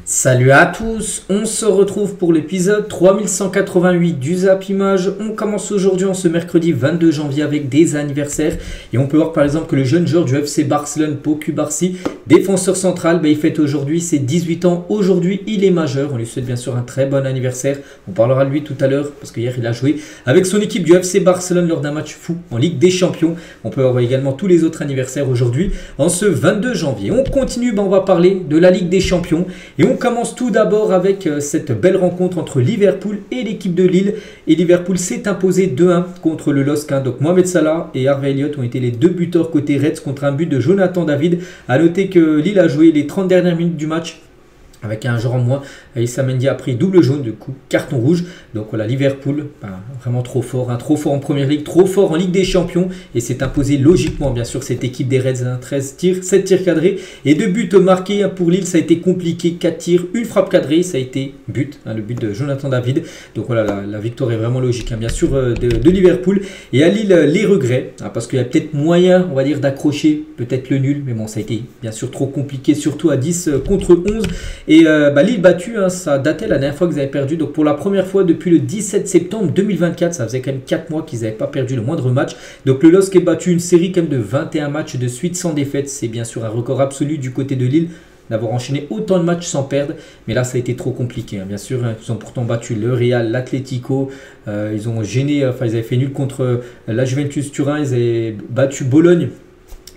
Salut à tous, on se retrouve pour l'épisode 3188 du Zap Image. On commence aujourd'hui en ce mercredi 22 janvier avec des anniversaires. Et on peut voir par exemple que le jeune joueur du FC Barcelone, Pau Cubarsí, défenseur central, il fête aujourd'hui ses 18 ans. Aujourd'hui, il est majeur. On lui souhaite bien sûr un très bon anniversaire. On parlera de lui tout à l'heure parce qu'hier il a joué avec son équipe du FC Barcelone lors d'un match fou en Ligue des Champions. On peut voir également tous les autres anniversaires aujourd'hui en ce 22 janvier. On continue, on va parler de la Ligue des Champions. Et on commence tout d'abord avec cette belle rencontre entre Liverpool et l'équipe de Lille. Et Liverpool s'est imposé 2-1 contre le LOSC. Donc Mohamed Salah et Harvey Elliott ont été les deux buteurs côté Reds contre un but de Jonathan David. A noter que Lille a joué les 30 dernières minutes du match avec un joueur en moins. Issa Mendy a pris double jaune, du coup carton rouge. Donc voilà, Liverpool, vraiment trop fort en Première Ligue, trop fort en Ligue des Champions. Et s'est imposé logiquement, bien sûr, cette équipe des Reds. 13 tirs, 7 tirs cadrés et 2 buts marqués. Pour Lille, ça a été compliqué. 4 tirs, une frappe cadrée, ça a été but, le but de Jonathan David. Donc voilà, la victoire est vraiment logique, bien sûr, de Liverpool. Et à Lille, les regrets, parce qu'il y a peut-être moyen, on va dire, d'accrocher peut-être le nul. Mais bon, ça a été bien sûr trop compliqué, surtout à 10 contre 11. Et Lille battu, ça datait la dernière fois qu'ils avaient perdu. Donc pour la première fois depuis le 17 septembre 2024, ça faisait quand même 4 mois qu'ils n'avaient pas perdu le moindre match. Donc le LOSC est battu, une série quand même de 21 matchs de suite sans défaite. C'est bien sûr un record absolu du côté de Lille d'avoir enchaîné autant de matchs sans perdre. Mais là, ça a été trop compliqué. Bien sûr, ils ont pourtant battu le Real, l'Atlético. Ils ont gêné, ils avaient fait nul contre la Juventus Turin. Ils avaient battu Bologne.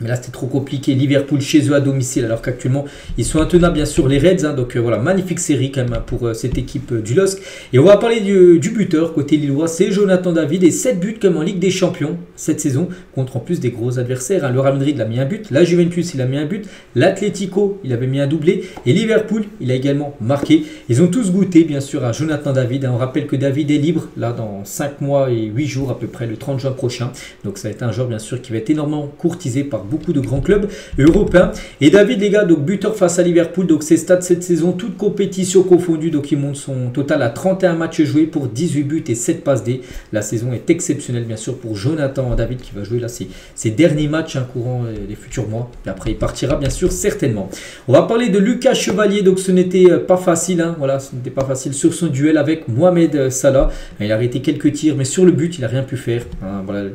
Mais là, c'était trop compliqué. Liverpool chez eux à domicile, alors qu'actuellement, ils sont intenables, bien sûr, les Reds. Donc voilà, magnifique série quand même pour cette équipe du LOSC. Et on va parler du buteur côté lillois, c'est Jonathan David. Et 7 buts comme en Ligue des Champions cette saison, contre en plus des gros adversaires. Le Real Madrid, il a mis un but. La Juventus, il a mis un but. L'Atlético, il avait mis un doublé. Et Liverpool, il a également marqué. Ils ont tous goûté, bien sûr, à Jonathan David. On rappelle que David est libre, là, dans 5 mois et 8 jours, à peu près, le 30 juin prochain. Donc ça va être un joueur, bien sûr, qui va être énormément courtisé par beaucoup de grands clubs européens. Et David, les gars, donc buteur face à Liverpool. Donc ses stats cette saison, toute compétition confondue. Donc il monte son total à 31 matchs joués pour 18 buts et 7 passes D. La saison est exceptionnelle, bien sûr, pour Jonathan David qui va jouer là ses derniers matchs courant les futurs mois. Et après, il partira, bien sûr, certainement. On va parler de Lucas Chevalier. Donc ce n'était pas facile. Voilà, ce n'était pas facile sur son duel avec Mohamed Salah. Il a arrêté quelques tirs, mais sur le but, il n'a rien pu faire. Voilà.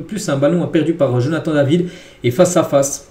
Plus un ballon perdu par Jonathan David et face à face.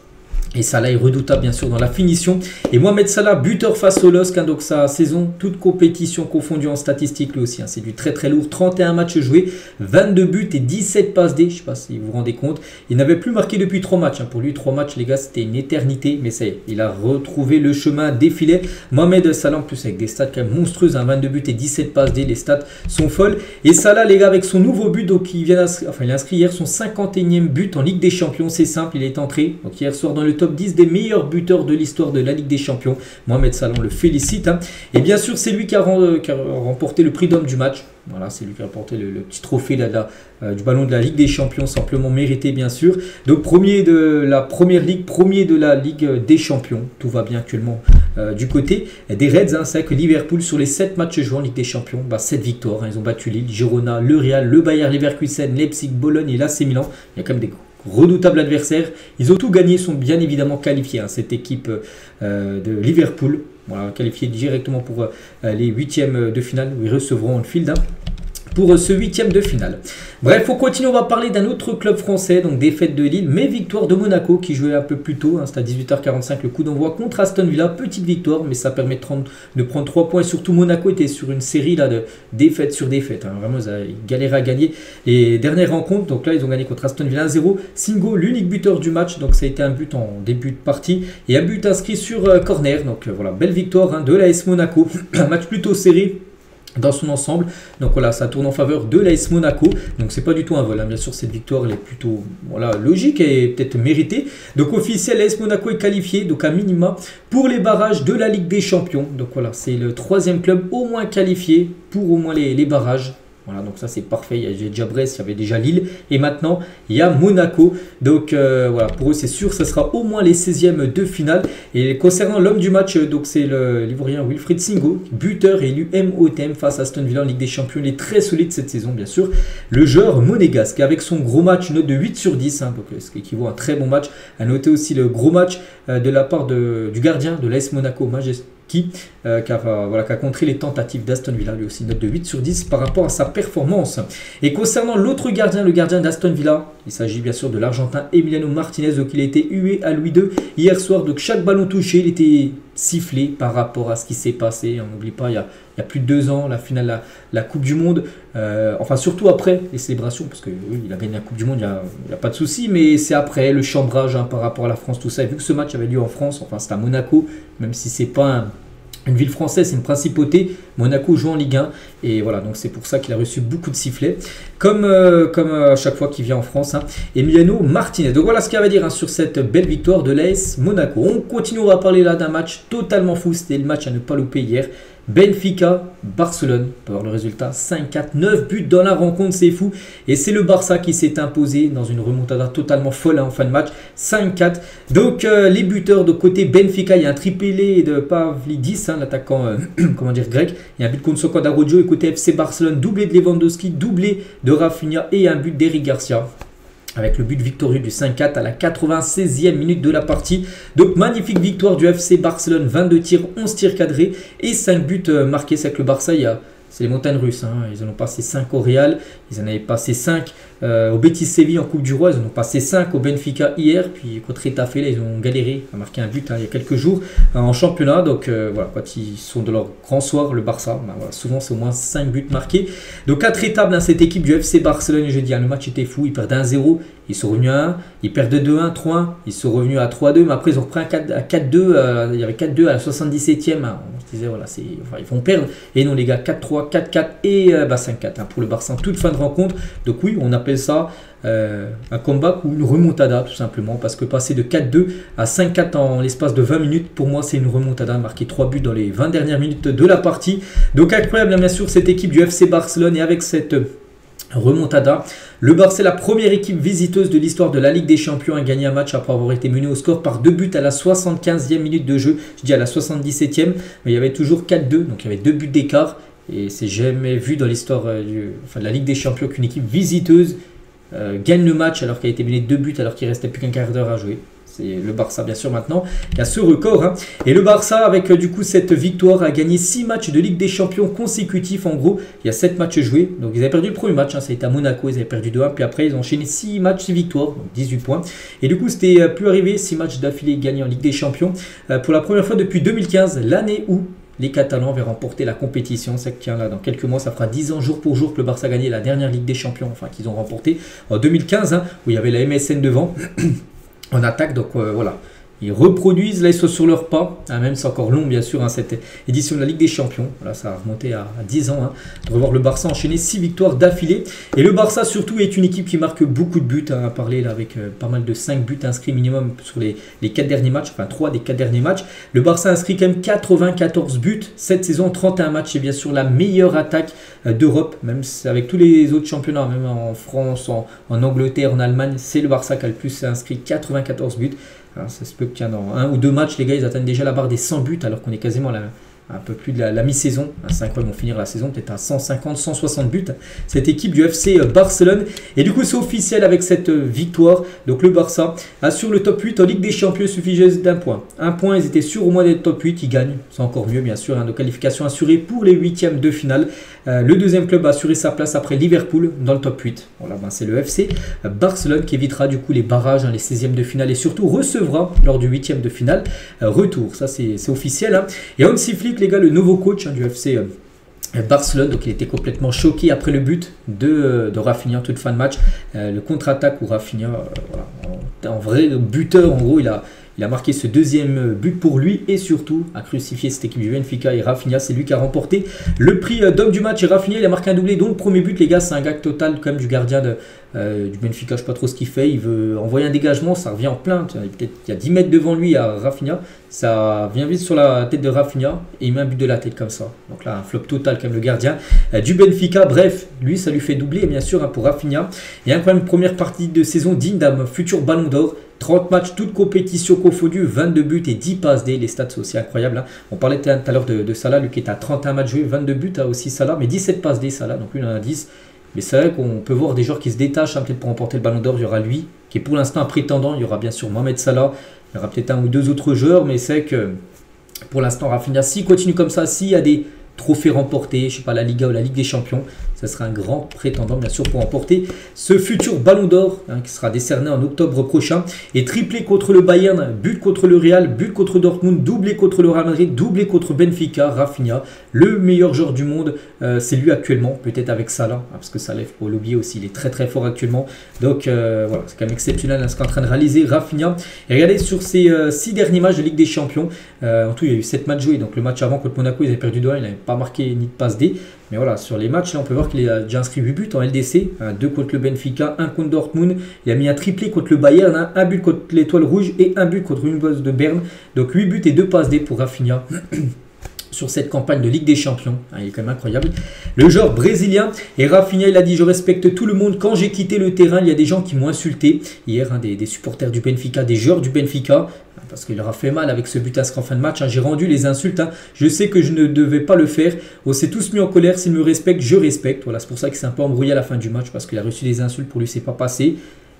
Et Salah est redoutable, bien sûr, dans la finition. Et Mohamed Salah, buteur face au LOSC. Donc sa saison, toute compétition confondue en statistiques, lui aussi. C'est du très très lourd. 31 matchs joués, 22 buts et 17 passes D. Je ne sais pas si vous vous rendez compte. Il n'avait plus marqué depuis 3 matchs. Pour lui, 3 matchs, les gars, c'était une éternité. Mais ça y est, il a retrouvé le chemin des filets. Mohamed Salah, en plus, avec des stats quand même monstrueuses. 22 buts et 17 passes D. Les stats sont folles. Et Salah, les gars, avec son nouveau but, donc il a inscrit hier son 51e but en Ligue des Champions. C'est simple, il est entré. Donc hier soir dans le top 10 des meilleurs buteurs de l'histoire de la Ligue des Champions. Mohamed Salah, on le félicite. Et bien sûr, c'est lui qui a remporté le prix d'homme du match. Voilà, c'est lui qui a remporté le petit trophée du ballon de la Ligue des Champions, simplement mérité, bien sûr. Donc, premier de la Première Ligue, premier de la Ligue des Champions. Tout va bien actuellement du côté des Reds. C'est vrai que Liverpool, sur les 7 matchs joués en Ligue des Champions, 7 victoires. Ils ont battu Lille, Girona, le Real, le Bayer Leverkusen, Leipzig, Bologne et l'AC Milan. Il y a quand même des redoutables adversaires. Ils ont tout gagné, sont bien évidemment qualifiés. Cette équipe de Liverpool, voilà, qualifiée directement pour les 8e de finale où ils recevront Anfield pour ce 8e de finale. Bref, on continue, on va parler d'un autre club français, donc défaite de Lille, mais victoire de Monaco qui jouait un peu plus tôt, c'était à 18h45 le coup d'envoi contre Aston Villa, petite victoire, mais ça permet de prendre 3 points, et surtout Monaco était sur une série là, de défaite sur défaite, vraiment ils avaient galéré à gagner les dernières rencontres, donc là ils ont gagné contre Aston Villa 1-0, Singo l'unique buteur du match, donc ça a été un but en début de partie, et un but inscrit sur corner, donc voilà, belle victoire de l'AS Monaco, un match plutôt serré dans son ensemble. Donc voilà, ça tourne en faveur de l'AS Monaco. Donc c'est pas du tout un vol. Bien sûr, cette victoire elle est plutôt logique et peut-être méritée. Donc officiel, l'AS Monaco est qualifié, donc à minima, pour les barrages de la Ligue des Champions. Donc voilà, c'est le 3e club au moins qualifié pour au moins les barrages. Voilà, donc ça c'est parfait. Il y a déjà Brest, il y avait déjà Lille et maintenant il y a Monaco. Donc voilà, pour eux c'est sûr, ça sera au moins les 16e de finale. Et concernant l'homme du match, donc c'est l'Ivoirien Wilfried Singo, buteur élu MOTM face à Aston Villa en Ligue des Champions. Il est très solide cette saison, bien sûr. Le joueur monégasque avec son gros match, une note de 8 sur 10, donc, ce qui équivaut à un très bon match. À noter aussi le gros match de la part du gardien de l'AS Monaco, qui a contré les tentatives d'Aston Villa, lui aussi note de 8 sur 10 par rapport à sa performance. Et concernant l'autre gardien, le gardien d'Aston Villa, il s'agit bien sûr de l'Argentin Emiliano Martinez, donc il a été hué à Louis II hier soir, donc chaque ballon touché, il était sifflé par rapport à ce qui s'est passé. On n'oublie pas, il y a plus de 2 ans, la finale, la Coupe du Monde, enfin surtout après les célébrations, parce que oui, il a gagné la Coupe du Monde, il n'y a pas de souci, mais c'est après le chambrage par rapport à la France, tout ça. Et vu que ce match avait lieu en France, enfin c'est à Monaco, même si c'est pas une ville française, c'est une principauté. Monaco joue en Ligue 1 et voilà, donc c'est pour ça qu'il a reçu beaucoup de sifflets, comme à chaque fois qu'il vient en France. Emiliano Martinez. Donc voilà ce qu'il y avait à dire sur cette belle victoire de l'AS Monaco. On continuera à parler là d'un match totalement fou. C'était le match à ne pas louper hier. Benfica, Barcelone, on peut voir le résultat, 5-4, 9 buts dans la rencontre, c'est fou. Et c'est le Barça qui s'est imposé dans une remontada totalement folle en fin de match, 5-4. Donc les buteurs de côté Benfica, il y a un triplé de Pavlidis, l'attaquant grec. Il y a un but contre Soko d'Arojo et côté FC Barcelone, doublé de Lewandowski, doublé de Rafinha et un but d'Eric Garcia. Avec le but victorieux du 5-4 à la 96e minute de la partie. Donc magnifique victoire du FC Barcelone, 22 tirs, 11 tirs cadrés et 5 buts marqués. C'est que le Barça, c'est les montagnes russes. Ils en ont passé 5 au Real, ils en avaient passé 5 au Betis Séville en Coupe du Roi, ils en ont passé 5 au Benfica hier, puis contre Etafé, là, ils ont galéré à marquer un but il y a quelques jours en championnat. Donc voilà, quand ils sont de leur grand soir, le Barça, voilà, souvent c'est au moins 5 buts marqués. Donc intraitable cette équipe du FC Barcelone, je dis, le match était fou, ils perdent 1-0, ils sont revenus à 1, ils perdent 2-1, 3-1, ils sont revenus à 3-2, mais après ils ont repris à 4-2, il y avait 4-2 à la 77e, on se disait voilà, ils vont perdre, et non les gars, 4-3, 4-4 et 5-4 pour le Barça en toute fin de rencontre. Donc oui, on appelle ça un comeback ou une remontada tout simplement, parce que passer de 4-2 à 5-4 en l'espace de 20 minutes, pour moi c'est une remontada, marquer 3 buts dans les 20 dernières minutes de la partie. Donc incroyable bien sûr cette équipe du FC Barcelone, et avec cette remontada, le Barça est la première équipe visiteuse de l'histoire de la Ligue des Champions à gagner un match après avoir été mené au score par 2 buts à la 75e minute de jeu, je dis à la 77e, mais il y avait toujours 4-2, donc il y avait 2 buts d'écart. Et c'est jamais vu dans l'histoire de la Ligue des Champions qu'une équipe visiteuse gagne le match alors qu'elle a été menée 2 buts alors qu'il restait plus qu'un quart d'heure à jouer. C'est le Barça bien sûr maintenant, il y a ce record. Et le Barça avec du coup cette victoire a gagné 6 matchs de Ligue des Champions consécutifs. En gros, il y a 7 matchs joués. Donc ils avaient perdu le premier match, ça a été à Monaco, ils avaient perdu 2-1. Puis après ils ont enchaîné 6 matchs, 6 victoires, donc 18 points. Et du coup c'était plus arrivé, 6 matchs d'affilée gagnés en Ligue des Champions. Pour la première fois depuis 2015, l'année où les Catalans avaient remporté la compétition. C'est que tiens là, dans quelques mois, ça fera 10 ans jour pour jour que le Barça a gagné la dernière Ligue des Champions, enfin qu'ils ont remporté en 2015, où il y avait la MSN devant en attaque. Donc voilà, ils reproduisent, là ils sont sur leur pas, même c'est encore long bien sûr cette édition de la Ligue des Champions, voilà, ça a remonté à 10 ans, de revoir le Barça enchaîner 6 victoires d'affilée. Et le Barça surtout est une équipe qui marque beaucoup de buts, à parler là avec pas mal de 5 buts inscrits minimum sur les 4 derniers matchs, enfin 3 des 4 derniers matchs. Le Barça a inscrit quand même 94 buts cette saison, 31 matchs, c'est bien sûr la meilleure attaque d'Europe, même avec tous les autres championnats, même en France, en Angleterre, en Allemagne, c'est le Barça qui a le plus inscrit, 94 buts. Alors, ça se peut que dans 1 ou 2 matchs, les gars, ils atteignent déjà la barre des 100 buts alors qu'on est quasiment un peu plus de la mi-saison. C'est incroyable, ils vont finir la saison peut-être à 150, 160 buts. Cette équipe du FC Barcelone. Et du coup, c'est officiel avec cette victoire. Donc le Barça assure le top 8 en Ligue des Champions, il suffit juste d'un point. Un point, ils étaient sûrs au moins d'être top 8, ils gagnent. C'est encore mieux, bien sûr, de qualification assurée pour les 8e de finale. Le deuxième club a assuré sa place après Liverpool dans le top 8. Voilà, c'est le FC Barcelone qui évitera du coup les barrages, les 16e de finale, et surtout recevra lors du 8e de finale retour. Ça, c'est officiel. Et Hansi Flick, les gars, le nouveau coach du FC Barcelone, donc il était complètement choqué après le but de Rafinha, toute fin de match. Le contre-attaque où Rafinha, en vrai buteur, en gros, il a marqué ce deuxième but pour lui et surtout a crucifié cette équipe du Benfica. Et Rafinha, c'est lui qui a remporté le prix d'homme du match. Et Rafinha, il a marqué un doublé, dont le premier but, les gars, c'est un gag total quand même du gardien du Benfica. Je ne sais pas trop ce qu'il fait. Il veut envoyer un dégagement, ça revient en plein. Peut-être il y a 10 mètres devant lui à Rafinha. Ça vient vite sur la tête de Rafinha et il met un but de la tête comme ça. Donc là, un flop total quand même le gardien du Benfica. Bref, lui, ça lui fait doubler, bien sûr, pour Rafinha. Il y a quand même une première partie de saison digne d'un futur ballon d'or. 30 matchs, toutes compétitions confondues, 22 buts et 10 passes D. Les stats sont aussi incroyables. On parlait tout à l'heure de Salah, lui qui est à 31 matchs joués, 22 buts aussi Salah, mais 17 passes D Salah, donc lui il en a 10. Mais c'est vrai qu'on peut voir des joueurs qui se détachent peut-être pour remporter le ballon d'or. Il y aura lui, qui est pour l'instant un prétendant. Il y aura bien sûr Mohamed Salah, il y aura peut-être un ou deux autres joueurs, mais c'est vrai que Pour l'instant, Rafinha, s'il continue comme ça, s'il y a des trophées remportés, je sais pas, la Liga ou la Ligue des Champions, ça sera un grand prétendant bien sûr pour remporter ce futur Ballon d'Or qui sera décerné en octobre prochain. Et triplé contre le Bayern, but contre le Real, but contre Dortmund, doublé contre le Real Madrid, doublé contre Benfica. Rafinha, le meilleur joueur du monde, c'est lui actuellement, peut-être avec Salah, parce que Salah, faut pas l'oublier aussi, il est très très fort actuellement. Donc voilà, c'est quand même exceptionnel ce qu'est en train de réaliser Rafinha. Et regardez sur ces 6 derniers matchs de Ligue des Champions, en tout il y a eu 7 matchs joués, donc le match avant contre Monaco, ils avaient perdu 2-1, il n'avait pas marqué ni de passe D. Mais voilà, sur les matchs, là, on peut voir qu'il a déjà inscrit 8 buts en LDC, 2 contre le Benfica, 1 contre Dortmund. Il a mis un triplé contre le Bayern, un but contre l'Étoile Rouge et un but contre une bosse de Berne. Donc 8 buts et 2 passes D pour Rafinha sur cette campagne de Ligue des Champions. Il est quand même incroyable. Le joueur brésilien, et Rafinha, il a dit: je respecte tout le monde. Quand j'ai quitté le terrain, il y a des gens qui m'ont insulté. Hier, des supporters du Benfica, des joueurs du Benfica, parce qu'il leur a fait mal avec ce but inscrit en fin de match. J'ai rendu les insultes. Je sais que je ne devais pas le faire. On s'est tous mis en colère. S'ils me respectent, je respecte. Voilà, c'est pour ça qu'il s'est un peu embrouillé à la fin du match, parce qu'il a reçu des insultes. Pour lui, c'est pas passé.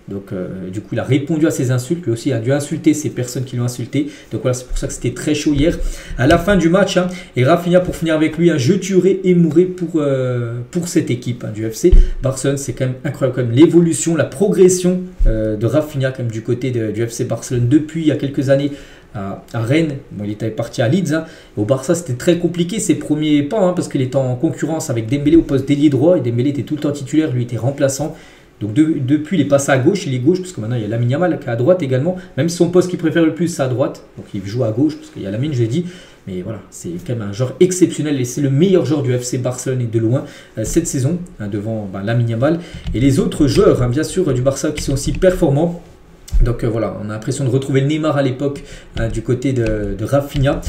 Donc du coup il a répondu à ces insultes, lui aussi a dû insulter ces personnes qui l'ont insulté. Donc voilà, c'est pour ça que c'était très chaud hier à la fin du match. Et Rafinha, pour finir avec lui, je tuerai et mourrai pour cette équipe du FC Barcelone. C'est quand même incroyable, quand même l'évolution, la progression de Rafinha quand même, du côté du FC Barcelone depuis il y a quelques années. À Rennes, bon, il était parti à Leeds. Au Barça, c'était très compliqué ses premiers pas, parce qu'il était en concurrence avec Dembélé au poste d'ailier droit, et Dembélé était tout le temps titulaire, lui était remplaçant. Donc depuis, il est passé à gauche, il est gauche, parce que maintenant il y a Lamine Yamal qui est à droite également. Même si son poste qu'il préfère le plus, c'est à droite. Donc il joue à gauche, parce qu'il y a Lamine, je l'ai dit. Mais voilà, c'est quand même un joueur exceptionnel et c'est le meilleur joueur du FC Barcelone et de loin cette saison, devant Lamine Yamal. Et les autres joueurs, bien sûr, du Barça qui sont aussi performants. Donc voilà, on a l'impression de retrouver Neymar à l'époque du côté de Rafinha.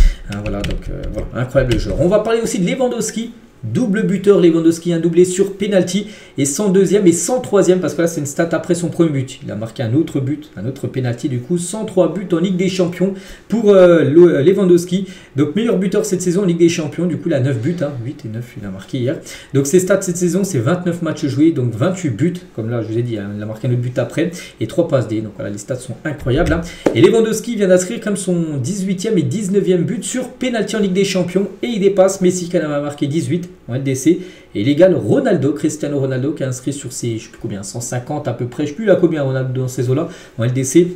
Voilà, donc voilà, incroyable joueur. On va parler aussi de Lewandowski. Double buteur Lewandowski, un doublé sur penalty et 102e et 103e, parce que là c'est une stat après son premier but. Il a marqué un autre but, un autre penalty, du coup 103 buts en Ligue des Champions pour Lewandowski. Donc meilleur buteur cette saison en Ligue des Champions, du coup il a 9 buts, 8 et 9 il a marqué hier. Donc ses stats cette saison, c'est 29 matchs joués, donc 28 buts, comme là je vous ai dit, il a marqué un autre but après, et 3 passes D. Donc voilà, les stats sont incroyables. Et Lewandowski vient d'inscrire comme son 18e et 19e but sur penalty en Ligue des Champions, et il dépasse Messi qui en a marqué 18 en LDC, et il égale Ronaldo, Cristiano Ronaldo, qui a inscrit sur ses, je sais plus combien, 150 à peu près, je sais plus là combien Ronaldo dans ces eaux-là, en LDC.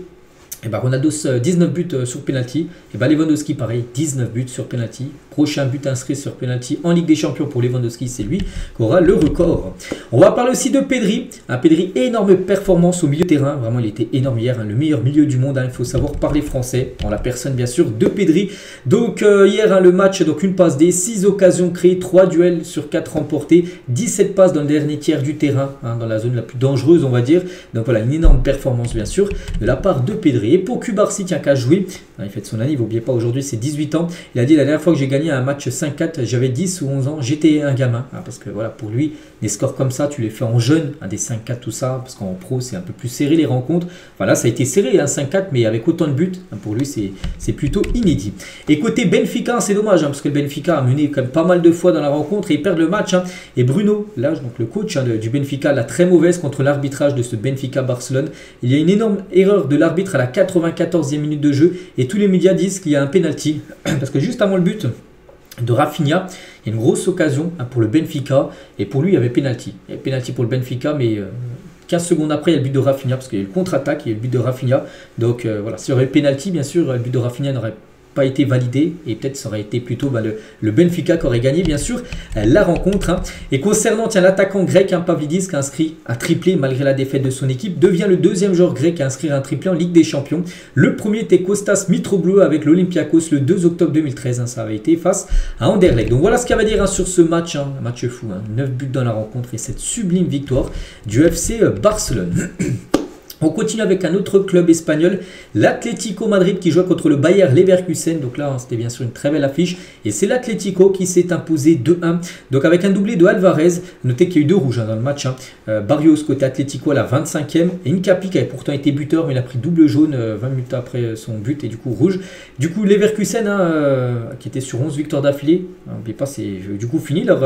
Et Ronaldo 19 buts sur penalty, et Lewandowski pareil, 19 buts sur penalty. Prochain but inscrit sur penalty en Ligue des Champions pour Lewandowski, c'est lui qui aura le record. On va parler aussi de Pedri. Pedri, énorme performance au milieu de terrain, vraiment il était énorme hier, le meilleur milieu du monde, il faut savoir parler français, en la personne bien sûr de Pedri. Donc hier le match, donc une passe D, 6 occasions créées, 3 duels sur 4 remportés, 17 passes dans le dernier tiers du terrain, dans la zone la plus dangereuse on va dire. Donc voilà, une énorme performance bien sûr de la part de Pedri. Et pour Cubarsí, tiens, qu'à jouer, il fête son année, n'oubliez pas, aujourd'hui c'est 18 ans. Il a dit: la dernière fois que j'ai gagné un match 5-4, j'avais 10 ou 11 ans, j'étais un gamin. Parce que voilà, pour lui, des scores comme ça, tu les fais en jeune, des 5-4, tout ça, parce qu'en pro, c'est un peu plus serré les rencontres. Voilà, ça a été serré, 5-4, mais avec autant de buts, pour lui, c'est plutôt inédit. Et côté Benfica, c'est dommage, parce que le Benfica a mené quand même pas mal de fois dans la rencontre et ils perdent le match. Et Bruno, là, donc le coach du Benfica, la très mauvaise contre l'arbitrage de ce Benfica Barcelone. Il y a une énorme erreur de l'arbitre à la 94e minute de jeu, et tous les médias disent qu'il y a un penalty, parce que juste avant le but de Rafinha, il y a une grosse occasion pour le Benfica, et pour lui il y avait penalty. Il y avait penalty pour le Benfica, mais 15 secondes après il y a le but de Rafinha, parce qu'il y a eu le contre-attaque, il y a eu le but de Rafinha. Donc voilà, s'il y aurait penalty, bien sûr, le but de Rafinha n'aurait pas été validé, et peut-être ça aurait été plutôt le Benfica qui aurait gagné bien sûr la rencontre. Et concernant l'attaquant grec, Pavlidis, qui a inscrit un triplé malgré la défaite de son équipe, devient le deuxième joueur grec à inscrire un triplé en Ligue des Champions. Le premier était Kostas Mitroglou avec l'Olympiakos le 2 octobre 2013, ça avait été face à Anderlecht. Donc voilà ce qu'il y avait à dire sur ce match, un match fou, 9 buts dans la rencontre et cette sublime victoire du FC Barcelone. On continue avec un autre club espagnol, l'Atlético Madrid, qui joue contre le Bayer Leverkusen. Donc là, c'était bien sûr une très belle affiche. Et c'est l'Atlético qui s'est imposé 2-1. Donc avec un doublé de Alvarez. Notez qu'il y a eu 2 rouges dans le match. Barrios côté Atlético à la 25e. Et Incapi qui avait pourtant été buteur, mais il a pris double jaune 20 minutes après son but. Et du coup rouge. Du coup Leverkusen, qui était sur 11 victoires d'affilée. N'oubliez pas, c'est du coup fini leur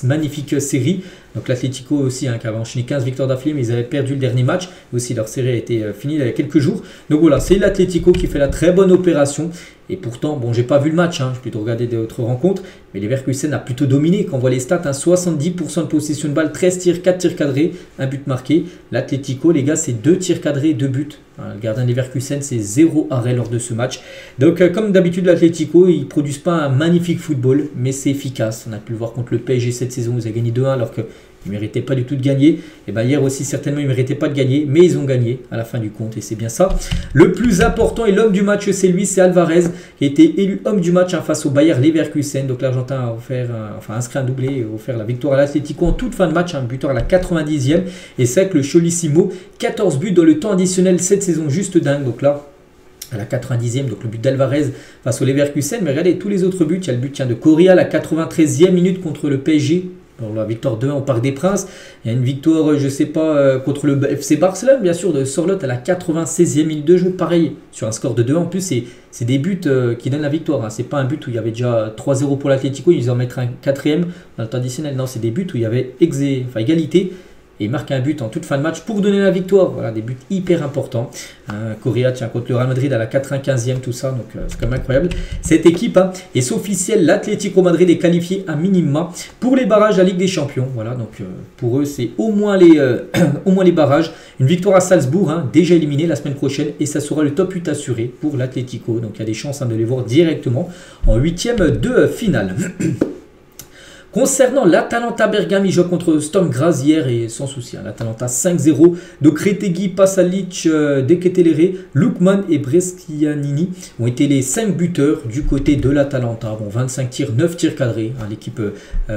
magnifique série. Donc l'Atlético aussi, qui avait enchaîné 15 victoires d'affilée, mais ils avaient perdu le dernier match. Aussi leur série série a été finie il y a quelques jours. Donc voilà, c'est l'Atlético qui fait la très bonne opération. Et pourtant, bon, j'ai pas vu le match, j'ai plutôt regardé d'autres rencontres, mais Leverkusen a plutôt dominé. Quand on voit les stats, 70% de possession de balle, 13 tirs, 4 tirs cadrés, un but marqué. L'Atlético, les gars, c'est 2 tirs cadrés, 2 buts. Le gardien de Leverkusen, c'est 0 arrêt lors de ce match. Donc, comme d'habitude, l'Atlético, ils ne produisent pas un magnifique football, mais c'est efficace. On a pu le voir contre le PSG cette saison, ils ont gagné 2-1 alors que ils ne méritaient pas du tout de gagner. Et bien hier aussi, certainement, ils ne méritaient pas de gagner. Mais ils ont gagné à la fin du compte. Et c'est bien ça. Le plus important et l'homme du match, c'est lui, c'est Alvarez, qui a été élu homme du match face au Bayer Leverkusen. Donc l'Argentin a inscrit un doublé et offert la victoire à l'Atlético en toute fin de match. Un buteur à la 90e. Et c'est avec le Cholissimo. 14 buts dans le temps additionnel cette saison. Juste dingue. Donc là, à la 90e, donc le but d'Alvarez face au Leverkusen. Mais regardez tous les autres buts. Il y a le but de Correa à la 93e minute contre le PSG. Pour la victoire 2-1 au Parc des Princes. Il y a une victoire, je ne sais pas, contre le FC Barcelone, bien sûr, de Sorloth à la 96e minute de jeu. Pareil, sur un score de 2-1. En plus, c'est des buts qui donnent la victoire. Ce n'est pas un but où il y avait déjà 3-0 pour l'Atlético, ils en mettent un quatrième dans le temps additionnel. Non, c'est des buts où il y avait égalité. Et il marque un but en toute fin de match pour donner la victoire. Voilà, des buts hyper importants. Correa tient contre le Real Madrid à la 95e, tout ça. Donc c'est quand même incroyable. Cette équipe est officielle. L'Atlético Madrid est qualifié à minima pour les barrages à Ligue des Champions. Voilà, donc pour eux, c'est au moins les barrages. Une victoire à Salzbourg, déjà éliminée la semaine prochaine. Et ça sera le top 8 assuré pour l'Atlético. Donc il y a des chances de les voir directement en huitième de finale. Concernant l'Atalanta Bergame, il joue contre Sturm Graz hier et sans souci. L'Atalanta 5-0. Donc Retegui, Pasalic, Deketelere, Lukman et Brescianini ont été les 5 buteurs du côté de l'Atalanta. Bon, 25 tirs, 9 tirs cadrés. L'équipe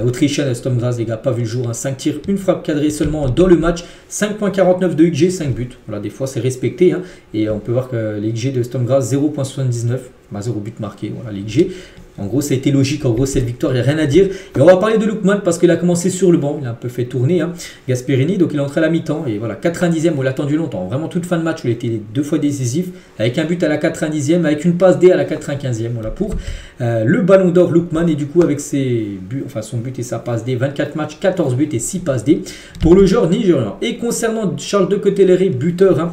autrichienne Sturm Graz, les gars, pas vu le jour. 5 tirs, une frappe cadrée seulement dans le match. 5.49 de XG, 5 buts. Voilà, des fois c'est respecté. Et on peut voir que les XG de Sturm Graz, 0.79. 0 but marqué. Voilà, les XG. En gros, ça a été logique. En gros, cette victoire, il n'y a rien à dire. Et on va parler de Lukman parce qu'il a commencé sur le banc. Il a un peu fait tourner Gasperini. Donc, il est entré à la mi-temps. Et voilà, 90e, on l'a attendu longtemps. Vraiment, toute fin de match, il a été 2 fois décisif. Avec un but à la 90e, avec une passe D à la 95e. Voilà pour le ballon d'or Lukman. Et du coup, avec ses buts, son but et sa passe D, 24 matchs, 14 buts et 6 passes D pour le joueur nigérian. Et concernant Charles Deketelere, buteur,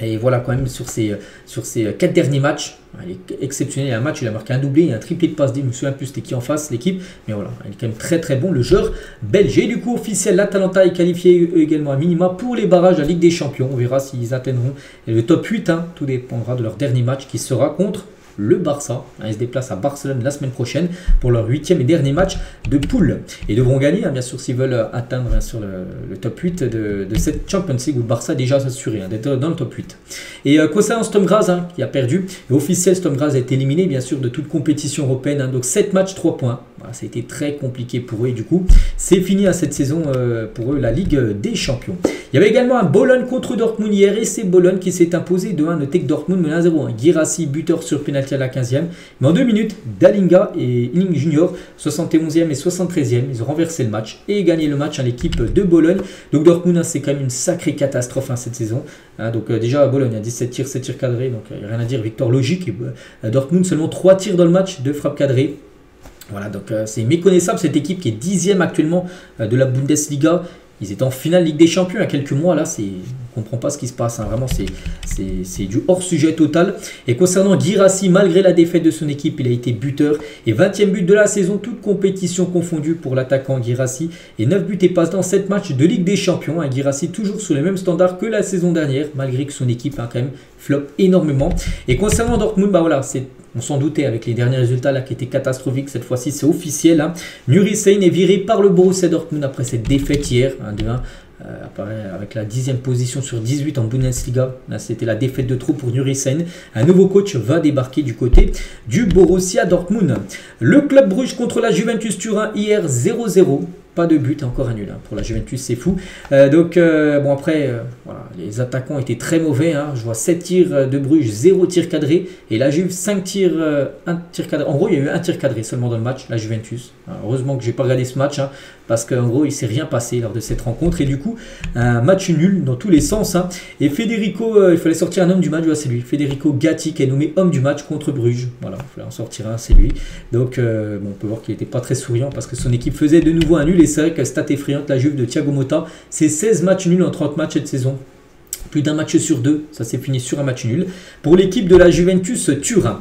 et voilà, quand même, sur ces 4 derniers matchs, il est exceptionnel. Il y a un match, il a marqué un doublé, il y a un triplé de passe D. Je me souviens plus c'était qui en face, l'équipe. Mais voilà, il est quand même très très bon, le joueur belge. Et du coup, officiel, l'Atalanta est qualifié également à minima pour les barrages de la Ligue des Champions. On verra s'ils atteindront le top 8. Tout dépendra de leur dernier match qui sera contre le Barça. Ils se déplacent à Barcelone la semaine prochaine pour leur 8e et dernier match de poule. Et devront gagner, bien sûr, s'ils veulent atteindre sur le top 8 de cette Champions League où le Barça a déjà assuré d'être dans le top 8. Et concernant Sturm Graz, qui a perdu, et officiel, Sturm Graz a été éliminé, bien sûr, de toute compétition européenne. Donc 7 matchs, 3 points. Voilà, ça a été très compliqué pour eux. Et du coup, c'est fini à cette saison pour eux, la Ligue des Champions. Il y avait également un Bologne contre Dortmund hier. Et c'est Bologne qui s'est imposé de 1 de Tech Dortmund, mais 1-0. Guirassy, buteur sur pénalty à la 15e. Mais en 2 minutes, Dalinga et Illing Junior, 71e et 73e, ils ont renversé le match et gagné le match à l'équipe de Bologne. Donc Dortmund, c'est quand même une sacrée catastrophe cette saison. Donc déjà à Bologne, il y a 17 tirs, 7 tirs cadrés, donc il n'y a rien à dire, victoire logique. Et, Dortmund, seulement 3 tirs dans le match, 2 frappes cadrées. Voilà, donc c'est méconnaissable cette équipe qui est 10e actuellement de la Bundesliga. Ils étaient en finale Ligue des Champions il y a quelques mois. Là, on ne comprend pas ce qui se passe. Vraiment, c'est du hors-sujet total. Et concernant Guirassy, malgré la défaite de son équipe, il a été buteur. Et 20e but de la saison, toute compétition confondue pour l'attaquant Guirassy. Et 9 buts et passes dans 7 matchs de Ligue des Champions. Guirassy toujours sur les mêmes standards que la saison dernière, malgré que son équipe a quand même flop énormément. Et concernant Dortmund, voilà, on s'en doutait avec les derniers résultats là qui étaient catastrophiques. Cette fois-ci, c'est officiel. Nuri Sahin est viré par le Borussia Dortmund après cette défaite hier, 2-1. Avec la 10e position sur 18 en Bundesliga. Là, c'était la défaite de trop pour Nuri Sahin. Un nouveau coach va débarquer du côté du Borussia Dortmund. Le club Bruges contre la Juventus Turin hier 0-0. Pas de but, encore un nul pour la Juventus, c'est fou. Bon après, voilà, les attaquants étaient très mauvais. Je vois 7 tirs de Bruges, 0 tir cadré. Et la Juve, 5 tirs, 1 tir cadré. En gros, il y a eu un tir cadré seulement dans le match, la Juventus. Heureusement que je n'ai pas regardé ce match, parce qu'en gros, il ne s'est rien passé lors de cette rencontre. Et du coup, un match nul dans tous les sens. Et Federico, il fallait sortir un homme du match, c'est lui. Federico Gatti qui est nommé homme du match contre Bruges. Voilà, il fallait en sortir un, c'est lui. Donc, on peut voir qu'il n'était pas très souriant parce que son équipe faisait de nouveau un nul. Et c'est vrai que stat effrayante, la Juve de Thiago Motta, c'est 16 matchs nuls en 30 matchs cette saison. Plus d'un match sur deux, ça s'est fini sur un match nul pour l'équipe de la Juventus Turin.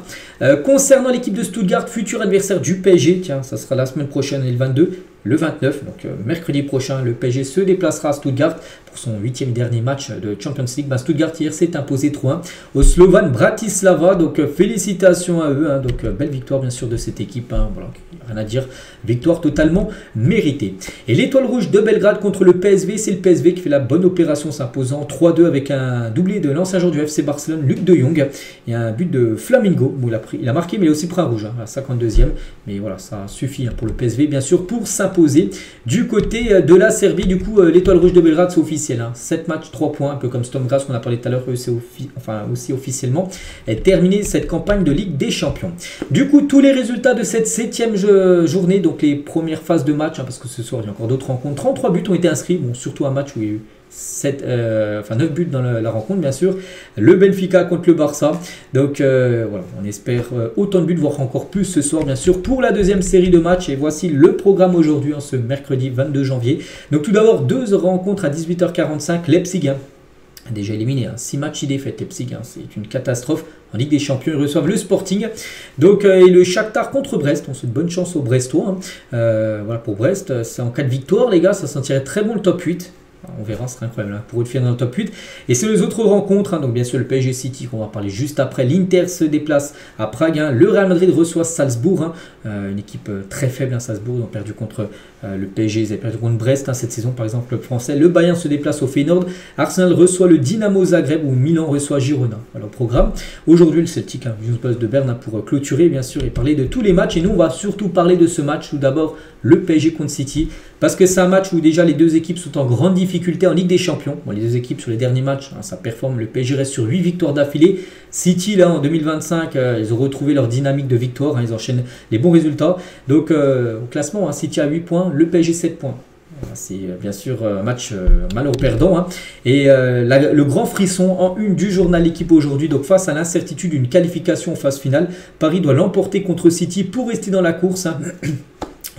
Concernant l'équipe de Stuttgart, futur adversaire du PSG, tiens, ça sera la semaine prochaine, le 22, le 29, donc mercredi prochain, le PSG se déplacera à Stuttgart pour son 8e dernier match de Champions League. Stuttgart hier s'est imposé 3-1 au Slovan Bratislava, donc félicitations à eux, donc belle victoire bien sûr de cette équipe, voilà, rien à dire, victoire totalement méritée. Et l'étoile rouge de Belgrade contre le PSV, c'est le PSV qui fait la bonne opération s'imposant 3-2 avec un doublé de l'ancien joueur du FC Barcelone, Luc de Jong, et un but de Flamingo, bon, il a marqué mais il a aussi pris un rouge, à la 52e, mais voilà, ça suffit pour le PSV bien sûr pour s'imposer. Du côté de la Serbie, du coup, l'étoile rouge de Belgrade, c'est officiel. 7 matchs, 3 points, un peu comme Sturm Graz qu'on a parlé tout à l'heure, c'est aussi officiellement terminé cette campagne de Ligue des Champions. Du coup, tous les résultats de cette 7e journée, donc les premières phases de match, parce que ce soir il y a encore d'autres rencontres, 33 buts ont été inscrits, bon, surtout un match où il y a eu 9 buts dans la rencontre bien sûr, le Benfica contre le Barça, donc voilà, on espère autant de buts, voire encore plus ce soir bien sûr pour la deuxième série de matchs. Et voici le programme aujourd'hui, ce mercredi 22 janvier. Donc tout d'abord 2 rencontres à 18h45, Leipzig a déjà éliminé, 6 matchs, 6 défaites. Leipzig, c'est une catastrophe. En Ligue des Champions, ils reçoivent le Sporting. Donc, et le Shakhtar contre Brest. On souhaite bonne chance aux Brestois. Voilà pour Brest. C'est en cas de victoire, les gars, ça sentirait très bon le top 8. On verra, ce serait incroyable pour eux de finir dans le top 8. Et c'est les autres rencontres, donc bien sûr le PSG City qu'on va parler juste après. L'Inter se déplace à Prague, le Real Madrid reçoit Salzbourg, une équipe très faible, Salzbourg. Ils ont perdu contre le PSG, ils ont perdu contre Brest cette saison par exemple, le français. Le Bayern se déplace au Feyenoord, Arsenal reçoit le Dynamo Zagreb ou Milan reçoit Girona. Alors programme, aujourd'hui le Celtic, Newsbuzz de Berne pour clôturer bien sûr et parler de tous les matchs. Et nous on va surtout parler de ce match, tout d'abord le PSG contre City, parce que c'est un match où déjà les deux équipes sont en grande difficulté en Ligue des Champions. Bon, les deux équipes sur les derniers matchs, ça performe. Le PSG reste sur 8 victoires d'affilée. City, là, en 2025, ils ont retrouvé leur dynamique de victoire. Ils enchaînent les bons résultats. Donc, au classement, City a 8 points, le PSG 7 points. C'est bien sûr un match malheureux perdant. Et le grand frisson en une du journal L'équipe aujourd'hui. Donc, face à l'incertitude d'une qualification en phase finale, Paris doit l'emporter contre City pour rester dans la course.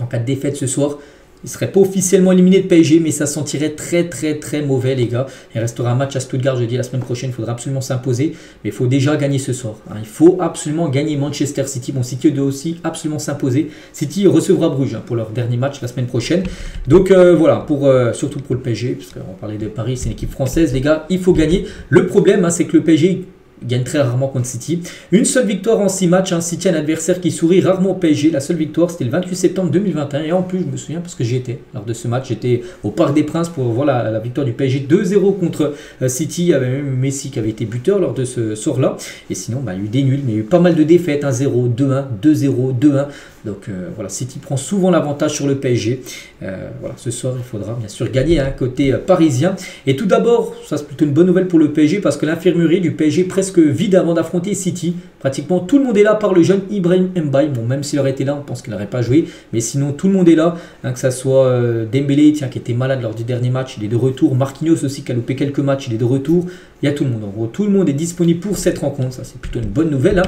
En cas de défaite ce soir, il ne serait pas officiellement éliminé de PSG, mais ça sentirait très mauvais, les gars. Il restera un match à Stuttgart, je dis la semaine prochaine. Il faudra absolument s'imposer, mais il faut déjà gagner ce soir. Il faut absolument gagner Manchester City. Bon, City doit aussi absolument s'imposer. City recevra Bruges pour leur dernier match la semaine prochaine. Donc voilà, surtout pour le PSG, parce qu'on parlait de Paris, c'est une équipe française, les gars. Il faut gagner. Le problème, c'est que le PSG gagne très rarement contre City. Une seule victoire en 6 matchs. City, un adversaire qui sourit rarement au PSG. La seule victoire, c'était le 28 septembre 2021. Et en plus, je me souviens parce que j'y étais lors de ce match. J'étais au Parc des Princes pour voir la victoire du PSG 2-0 contre City. Il y avait même Messi qui avait été buteur lors de ce soir-là. Et sinon, il y a eu des nuls, mais il y a eu pas mal de défaites. 1-0, 2-1, 2-0, 2-1. Donc voilà, City prend souvent l'avantage sur le PSG. Voilà, ce soir, il faudra bien sûr gagner côté parisien. Et tout d'abord, ça c'est plutôt une bonne nouvelle pour le PSG parce que l'infirmerie du PSG est presque vide avant d'affronter City. Pratiquement tout le monde est là par le jeune Ibrahim Mbaye. Bon, même s'il aurait été là, on pense qu'il n'aurait pas joué. Mais sinon, tout le monde est là. Que ça soit Dembélé, qui était malade lors du dernier match, il est de retour. Marquinhos aussi, qui a loupé quelques matchs, il est de retour. Il y a tout le monde. En gros, tout le monde est disponible pour cette rencontre. Ça, c'est plutôt une bonne nouvelle.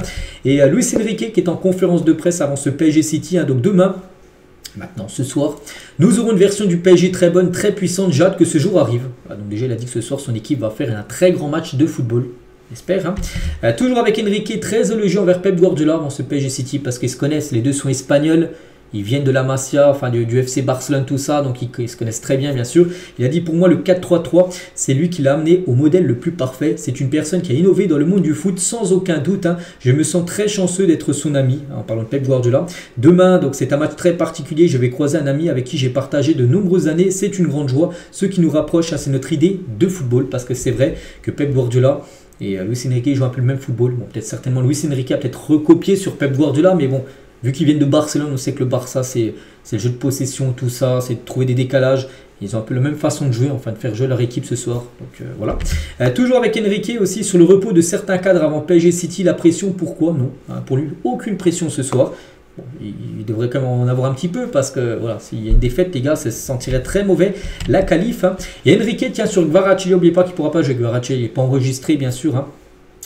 Et Luis Enrique, qui est en conférence de presse avant ce PSG City. Donc demain, maintenant ce soir, nous aurons une version du PSG très bonne, très puissante. J'ai hâte que ce jour arrive. Donc déjà, il a dit que ce soir, son équipe va faire un très grand match de football. J'espère. Toujours avec Enrique, très élogieux envers Pep Guardiola dans ce PSG City parce qu'ils se connaissent. Les deux sont espagnols. Ils viennent de la Masia, enfin du FC Barcelone, tout ça, donc ils se connaissent très bien sûr. Il a dit pour moi le 4-3-3, c'est lui qui l'a amené au modèle le plus parfait. C'est une personne qui a innové dans le monde du foot sans aucun doute. Je me sens très chanceux d'être son ami, en parlant de Pep Guardiola. Demain, donc c'est un match très particulier, je vais croiser un ami avec qui j'ai partagé de nombreuses années. C'est une grande joie. Ce qui nous rapproche, c'est notre idée de football, parce que c'est vrai que Pep Guardiola et Luis Enrique jouent un peu le même football. Bon, peut-être certainement Luis Enrique a peut-être recopié sur Pep Guardiola, mais bon, vu qu'ils viennent de Barcelone, on sait que le Barça, c'est le jeu de possession, tout ça, c'est de trouver des décalages. Ils ont un peu la même façon de jouer, enfin de faire jouer leur équipe ce soir. Donc voilà. Toujours avec Enrique aussi sur le repos de certains cadres avant PSG City, la pression, pourquoi non, pour lui, aucune pression ce soir. Bon, il devrait quand même en avoir un petit peu parce que voilà, s'il y a une défaite, les gars, ça se sentirait très mauvais. La qualif. Et Enrique tient sur Kvaratskhelia, n'oubliez pas qu'il ne pourra pas jouer. Kvaratskhelia, il n'est pas enregistré, bien sûr.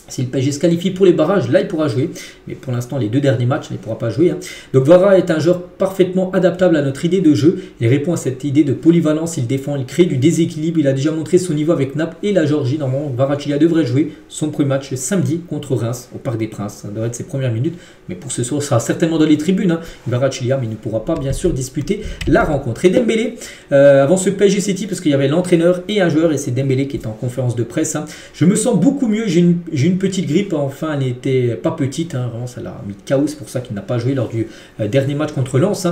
Si le PSG se qualifie pour les barrages, là il pourra jouer. Mais pour l'instant, les 2 derniers matchs, il ne pourra pas jouer. Donc Vara est un joueur parfaitement adaptable à notre idée de jeu. Il répond à cette idée de polyvalence, il défend, il crée du déséquilibre. Il a déjà montré son niveau avec Naples et la Géorgie. Normalement, Kvaratskhelia devrait jouer son premier match samedi contre Reims au Parc des Princes. Ça devrait être ses premières minutes, mais pour ce soir, il sera certainement dans les tribunes. Kvaratskhelia, mais il ne pourra pas bien sûr disputer la rencontre. Et Dembélé, avant ce PSG City, parce qu'il y avait l'entraîneur et un joueur, et c'est Dembélé qui est en conférence de presse. Je me sens beaucoup mieux, j'ai une petite grippe, enfin elle n'était pas petite, vraiment ça l'a mis chaos, c'est pour ça qu'il n'a pas joué lors du dernier match contre Lens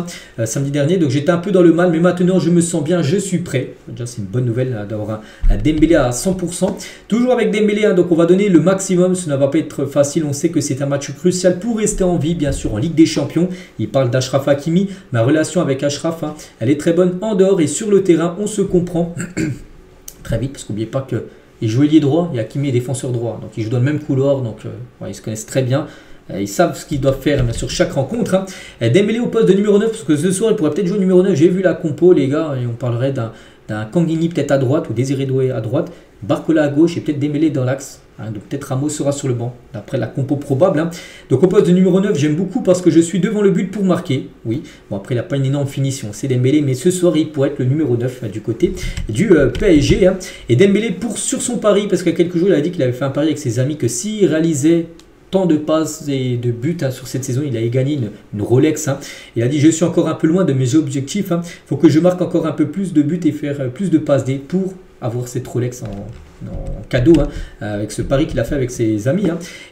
samedi dernier, donc j'étais un peu dans le mal, mais maintenant je me sens bien, je suis prêt. Déjà c'est une bonne nouvelle d'avoir un Dembélé à 100%, toujours avec Dembélé, donc on va donner le maximum, ce ne va pas être facile, on sait que c'est un match crucial pour rester en vie, bien sûr en Ligue des Champions. Il parle d'Achraf Hakimi, ma relation avec Achraf, elle est très bonne en dehors et sur le terrain, on se comprend très vite, parce qu'oubliez pas que il joue ailier droit et Hakimi est défenseur droit. Donc ils jouent dans le même couloir, donc ils se connaissent très bien. Ils savent ce qu'ils doivent faire sur chaque rencontre. Dembélé au poste de numéro 9, parce que ce soir il pourrait peut-être jouer numéro 9. J'ai vu la compo les gars, et on parlerait d'un Kangini peut-être à droite, ou Désiré Doué à droite, Barcola à gauche et peut-être Dembélé dans l'axe. Donc peut-être Ramos sera sur le banc, d'après la compo probable. Donc au poste de numéro 9, j'aime beaucoup parce que je suis devant le but pour marquer. Oui, bon après il n'a pas une énorme finition, c'est Dembélé, mais ce soir il pourrait être le numéro 9 du côté du PSG. Et Dembélé sur son pari, parce qu'il y a quelques jours il a dit qu'il avait fait un pari avec ses amis que s'il réalisait tant de passes et de buts sur cette saison, il a gagné une Rolex. Il a dit je suis encore un peu loin de mes objectifs, il faut que je marque encore un peu plus de buts et faire plus de passes D pour avoir cette Rolex en cadeau avec ce pari qu'il a fait avec ses amis.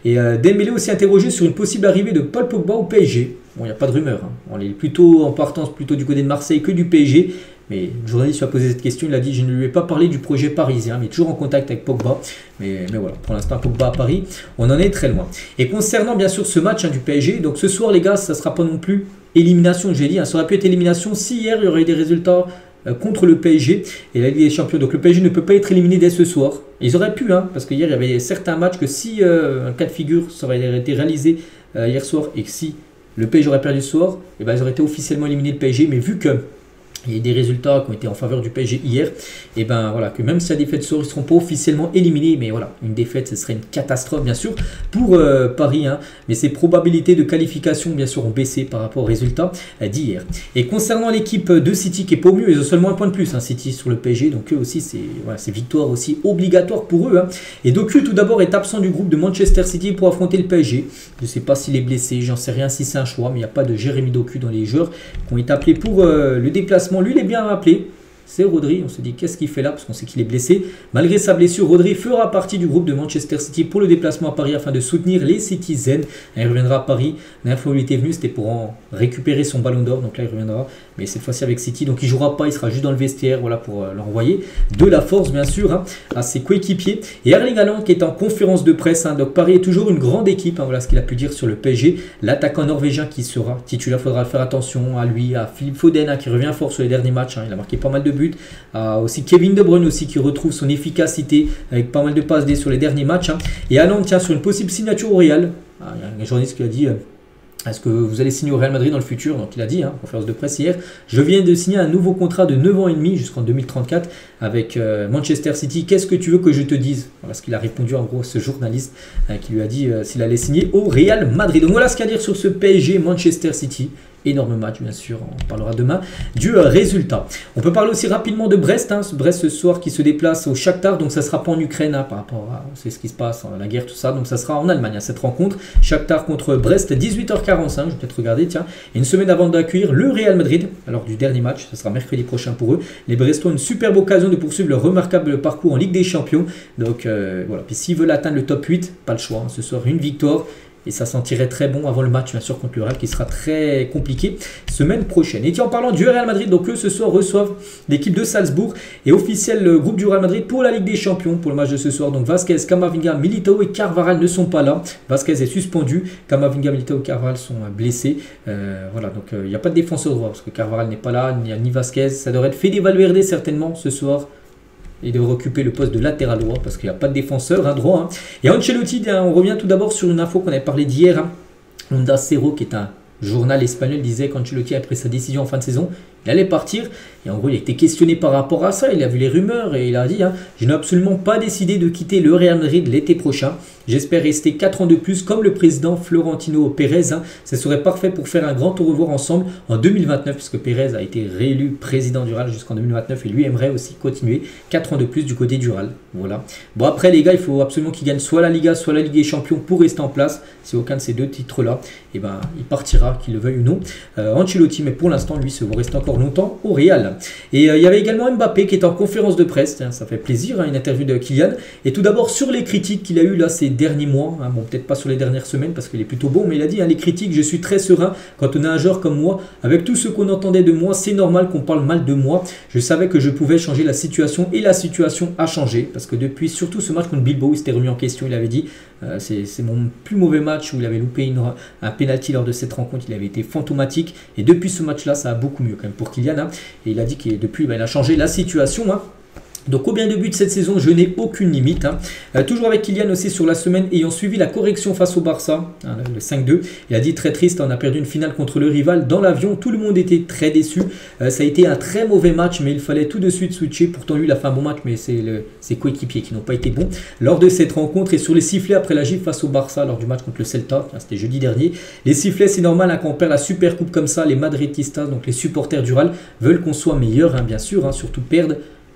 Et Dembélé aussi interrogé sur une possible arrivée de Paul Pogba au PSG. Bon, il n'y a pas de rumeur, on est plutôt en partance plutôt du côté de Marseille que du PSG. Mais le journaliste lui a posé cette question, il a dit je ne lui ai pas parlé du projet parisien, mais toujours en contact avec Pogba. Mais voilà, pour l'instant Pogba à Paris, on en est très loin. Et concernant bien sûr ce match du PSG, donc ce soir les gars, ça ne sera pas non plus élimination, j'ai dit, ça aurait pu être élimination si hier il y aurait eu des résultats contre le PSG et la Ligue des Champions. Donc le PSG ne peut pas être éliminé dès ce soir. Ils auraient pu, parce que hier il y avait certains matchs que si un cas de figure ça aurait été réalisé hier soir et que si le PSG aurait perdu ce soir, et ils auraient été officiellement éliminés le PSG. Mais vu que il y a des résultats qui ont été en faveur du PSG hier, et voilà, que même si la défaite sort, ils ne seront pas officiellement éliminés, mais voilà, une défaite ce serait une catastrophe bien sûr pour Paris, mais ses probabilités de qualification bien sûr ont baissé par rapport aux résultats d'hier. Et concernant l'équipe de City qui est pas au mieux, ils ont seulement un point de plus, City sur le PSG, donc eux aussi c'est victoire aussi obligatoire pour eux. Et Doku tout d'abord est absent du groupe de Manchester City pour affronter le PSG. Je ne sais pas s'il est blessé, j'en sais rien si c'est un choix, mais il n'y a pas de Jérémy Doku dans les joueurs qui ont été appelés pour le déplacement. Lui, il est bien rappelé. C'est Rodri. On se dit qu'est-ce qu'il fait là parce qu'on sait qu'il est blessé. Malgré sa blessure, Rodri fera partie du groupe de Manchester City pour le déplacement à Paris afin de soutenir les Citizens. Il reviendra à Paris. La dernière fois où il était venu, c'était pour en récupérer son ballon d'or. Donc là, il reviendra. Mais cette fois-ci avec City. Donc il ne jouera pas. Il sera juste dans le vestiaire pour leur envoyer de la force, bien sûr, à ses coéquipiers. Et Erling Haaland qui est en conférence de presse. Donc Paris est toujours une grande équipe. Voilà ce qu'il a pu dire sur le PSG. L'attaquant norvégien qui sera titulaire, il faudra faire attention à lui, à Philippe Foden qui revient fort sur les derniers matchs. Il a marqué pas mal de buts. Aussi Kevin De Bruyne aussi qui retrouve son efficacité avec pas mal de passes D sur les derniers matchs. Et Haaland tient sur une possible signature au Real. Il y a un journaliste qui a dit est-ce que vous allez signer au Real Madrid dans le futur? Donc il a dit, conférence de presse hier, je viens de signer un nouveau contrat de 9 ans et demi jusqu'en 2034 avec Manchester City. Qu'est-ce que tu veux que je te dise? Voilà ce qu'il a répondu en gros ce journaliste qui lui a dit s'il allait signer au Real Madrid. Donc voilà ce qu'il y a à dire sur ce PSG Manchester City. Énorme match bien sûr, on parlera demain du résultat. On peut parler aussi rapidement de Brest, Brest ce soir qui se déplace au Shakhtar, donc ça sera pas en Ukraine par rapport à c'est ce qui se passe, la guerre tout ça, donc ça sera en Allemagne cette rencontre. Shakhtar contre Brest, 18h45, je vais peut-être regarder, tiens, et une semaine avant d'accueillir le Real Madrid, alors du dernier match, ça sera mercredi prochain pour eux. Les Brestois ont une superbe occasion de poursuivre leur remarquable parcours en Ligue des Champions, donc voilà, puis s'ils veulent atteindre le top 8, pas le choix, ce soir une victoire. Et ça sentirait très bon avant le match, bien sûr, contre le Real, qui sera très compliqué semaine prochaine. Et tiens, en parlant du Real Madrid, donc eux ce soir reçoivent l'équipe de Salzbourg et officiel le groupe du Real Madrid pour la Ligue des Champions pour le match de ce soir. Donc Vasquez, Camavinga, Militao et Carvajal ne sont pas là. Vasquez est suspendu, Camavinga, Militao et Carvajal sont blessés. Voilà, donc il n'y a pas de défenseur droit parce que Carvajal n'est pas là, il n'y a ni Vasquez. Ça devrait être Fede Valverde certainement ce soir. Il devrait occuper le poste de latéral droit parce qu'il n'y a pas de défenseur droit. Et Ancelotti, on revient tout d'abord sur une info qu'on avait parlé d'hier. Onda Cero, qui est un journal espagnol, disait qu'Ancelotti a pris sa décision en fin de saison. Il allait partir et en gros il a été questionné par rapport à ça. Il a vu les rumeurs et il a dit je n'ai absolument pas décidé de quitter le Real Madrid l'été prochain. J'espère rester 4 ans de plus comme le président Florentino Pérez. Hein. Ça serait parfait pour faire un grand au revoir ensemble en 2029 puisque Pérez a été réélu président du Real jusqu'en 2029 et lui aimerait aussi continuer 4 ans de plus du côté du Real. Voilà. Bon après les gars, il faut absolument qu'il gagne soit la Liga, soit la Ligue des Champions pour rester en place. Si aucun de ces deux titres-là, eh ben, il partira, qu'il le veuille ou non. Ancelotti, mais pour l'instant, lui, se va rester encore longtemps au Real. Et il y avait également Mbappé qui est en conférence de presse. Tiens, ça fait plaisir, hein, une interview de Kylian. Et tout d'abord, sur les critiques qu'il a eues là ces derniers mois, hein, bon, peut-être pas sur les dernières semaines parce qu'il est plutôt bon, mais il a dit, hein, les critiques, je suis très serein quand on a un joueur comme moi. Avec tout ce qu'on entendait de moi, c'est normal qu'on parle mal de moi. Je savais que je pouvais changer la situation et la situation a changé. Parce que depuis, surtout ce match contre Bilbao, il s'était remis en question, il avait dit, c'est mon plus mauvais match où il avait loupé un penalty lors de cette rencontre, il avait été fantomatique. Et depuis ce match-là, ça a beaucoup mieux quand même pour Kylian. Hein. Et il a dit que depuis, il a changé la situation. Hein. Donc combien de buts cette saison, je n'ai aucune limite. Hein. Toujours avec Kylian aussi sur la semaine ayant suivi la correction face au Barça, hein, le 5-2. Il a dit très triste, on a perdu une finale contre le rival dans l'avion, tout le monde était très déçu. Ça a été un très mauvais match mais il fallait tout de suite switcher. Pourtant lui il a fait un bon match mais c'est ses coéquipiers qui n'ont pas été bons. Lors de cette rencontre et sur les sifflets après la gifle face au Barça lors du match contre le Celta, c'était jeudi dernier. Les sifflets c'est normal hein, quand on perd la super coupe comme ça, les Madridistas, donc les supporters du Real veulent qu'on soit meilleur hein, bien sûr, hein, surtout perdre.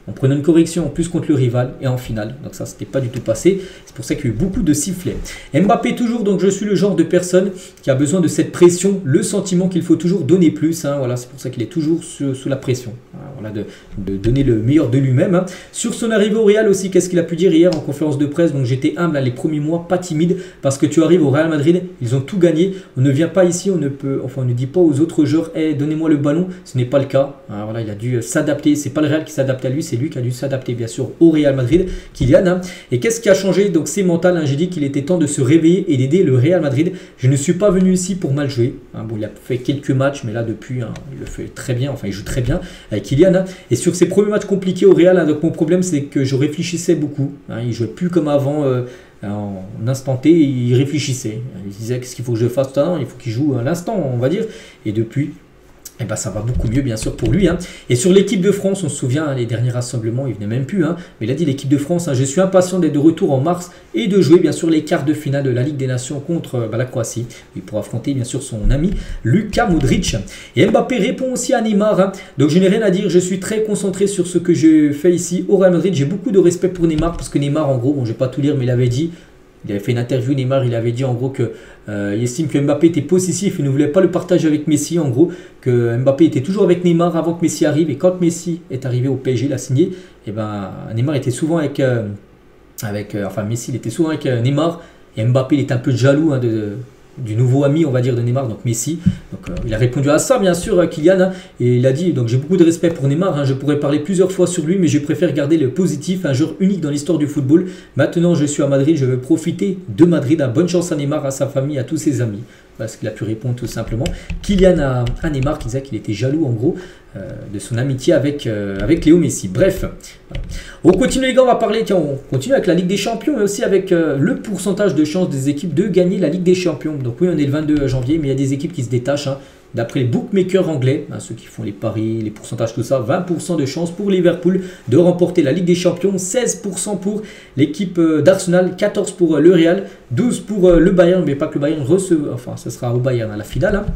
On prenait une correction en plus contre le rival et en finale. Donc ça, c'était pas du tout passé. C'est pour ça qu'il y a eu beaucoup de sifflets. Mbappé toujours, donc je suis le genre de personne qui a besoin de cette pression, le sentiment qu'il faut toujours donner plus. Hein, voilà, c'est pour ça qu'il est toujours sous la pression. Voilà, de donner le meilleur de lui-même. Hein. Sur son arrivée au Real aussi, qu'est-ce qu'il a pu dire hier en conférence de presse? Donc j'étais humble hein, les premiers mois, pas timide, parce que tu arrives au Real Madrid, ils ont tout gagné. On ne vient pas ici, on ne dit pas aux autres joueurs, hey, donnez-moi le ballon. Ce n'est pas le cas. Hein, voilà, il a dû s'adapter. C'est pas le Real qui s'adapte à lui, c'est lui qui a dû s'adapter bien sûr au Real Madrid, Kylian. Hein. Et qu'est-ce qui a changé? Donc c'est mental, hein. J'ai dit qu'il était temps de se réveiller et d'aider le Real Madrid. Je ne suis pas venu ici pour mal jouer. Hein. Bon, il a fait quelques matchs, mais là depuis, hein, il le fait très bien, enfin il joue très bien avec Kylian. Hein. Et sur ses premiers matchs compliqués au Real, hein, donc mon problème c'est que je réfléchissais beaucoup. Hein. Il ne jouait plus comme avant. En instant T, il réfléchissait. Il disait qu'est-ce qu'il faut que je fasse maintenant? Il faut qu'il joue à l'instant, on va dire. Et depuis, eh ben, ça va beaucoup mieux bien sûr pour lui. Hein. Et sur l'équipe de France, on se souvient, hein, les derniers rassemblements, il venait même plus. Hein, mais il a dit l'équipe de France, hein, je suis impatient d'être de retour en mars et de jouer bien sûr les quarts de finale de la Ligue des Nations contre la Croatie. Il pourra affronter bien sûr son ami Luka Modric. Et Mbappé répond aussi à Neymar. Hein. Donc je n'ai rien à dire, je suis très concentré sur ce que je fais ici au Real Madrid. J'ai beaucoup de respect pour Neymar parce que Neymar en gros, bon je ne vais pas tout lire mais il avait dit... Il avait fait une interview, Neymar, il avait dit en gros qu'il estime que Mbappé était possessif et ne voulait pas le partager avec Messi. En gros, que Mbappé était toujours avec Neymar avant que Messi arrive. Et quand Messi est arrivé au PSG, il a signé, et ben, Neymar était souvent enfin Messi, il était souvent avec Neymar. Et Mbappé, il était un peu jaloux hein, du nouveau ami, on va dire, de Neymar, donc Messi. Donc, il a répondu à ça, bien sûr, Kylian. Hein, et il a dit, donc j'ai beaucoup de respect pour Neymar. Hein, je pourrais parler plusieurs fois sur lui, mais je préfère garder le positif, un joueur unique dans l'histoire du football. Maintenant, je suis à Madrid, je veux profiter de Madrid. Hein, bonne chance à Neymar, à sa famille, à tous ses amis. Parce qu'il a pu répondre tout simplement. Kylian à Neymar qui disait qu'il était jaloux, en gros, de son amitié avec Léo Messi. Bref, voilà. On continue les gars, on va parler, tiens, on continue avec la Ligue des Champions et aussi avec le pourcentage de chances des équipes de gagner la Ligue des Champions. Donc oui, on est le 22 janvier, mais il y a des équipes qui se détachent. Hein. D'après les bookmakers anglais, hein, ceux qui font les paris, les pourcentages, tout ça, 20% de chances pour Liverpool de remporter la Ligue des Champions, 16% pour l'équipe d'Arsenal, 14% pour le Real, 12% pour le Bayern, mais pas que le Bayern recevra, enfin ce sera au Bayern à la finale. Hein.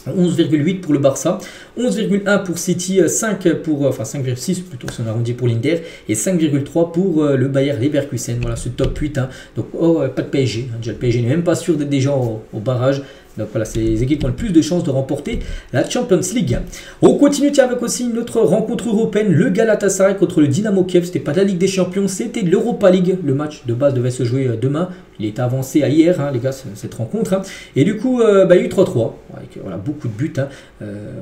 11,8 pour le Barça, 11,1 pour City, 5,6 plutôt si on arrondit pour l'Inter et 5,3 pour le Bayer Leverkusen. Voilà ce top 8. Hein. Donc pas de PSG. Hein. Déjà le PSG n'est même pas sûr d'être déjà au barrage. Donc voilà, c'est les équipes qui ont le plus de chances de remporter la Champions League. On continue avec aussi une autre rencontre européenne, le Galatasaray contre le Dynamo Kiev. C'était pas de la Ligue des Champions, c'était de l'Europa League. Le match de base devait se jouer demain. Il est avancé à hier, hein, les gars, cette rencontre. Hein. Et du coup, il y a eu 3-3, avec voilà, beaucoup de buts. Hein.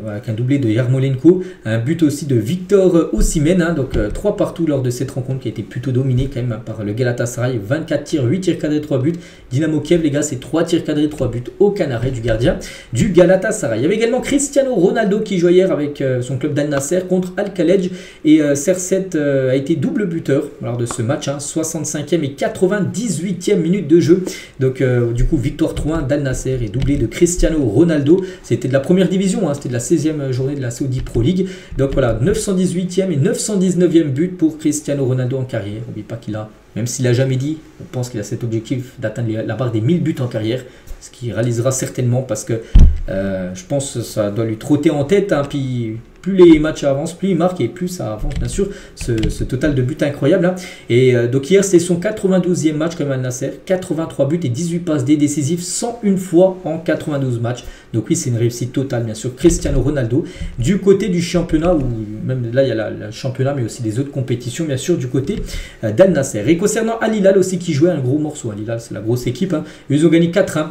Voilà, avec un doublé de Yarmolenko, un but aussi de Victor Osimhen. Hein, donc 3 partout lors de cette rencontre qui a été plutôt dominée quand même hein, par le Galatasaray. 24 tirs, 8 tirs cadrés, 3 buts. Dynamo Kiev, les gars, c'est 3 tirs cadrés, 3 buts. Aucun arrêt du gardien du Galatasaray. Il y avait également Cristiano Ronaldo qui jouait hier avec son club d'Al Nasser contre Al-Khalej. Et CR7 a été double buteur lors de ce match. Hein, 65e et 98e minute d'entrée de jeu. Donc du coup victoire 3-1 d'Al Nasser et doublé de Cristiano Ronaldo. C'était de la première division, hein, c'était de la 16e journée de la Saudi Pro League. Donc voilà, 918e et 919e but pour Cristiano Ronaldo en carrière. N'oublie pas qu'il a, même s'il n'a jamais dit, on pense qu'il a cet objectif d'atteindre la barre des 1000 buts en carrière. Ce qu'il réalisera certainement parce que je pense que ça doit lui trotter en tête. Hein, puis plus les matchs avancent, plus il marque et plus ça avance bien sûr. Ce total de buts incroyable. Hein. Et donc hier c'était son 92e match comme Al Nasser. 83 buts et 18 passes décisives 101 fois en 92 matchs. Donc oui, c'est une réussite totale bien sûr. Cristiano Ronaldo. Du côté du championnat, ou même là il y a le championnat mais aussi des autres compétitions bien sûr du côté d'Al Nasser. Et concernant Al Hilal aussi qui jouait un gros morceau. Al Hilal c'est la grosse équipe. Hein. Ils ont gagné 4-1.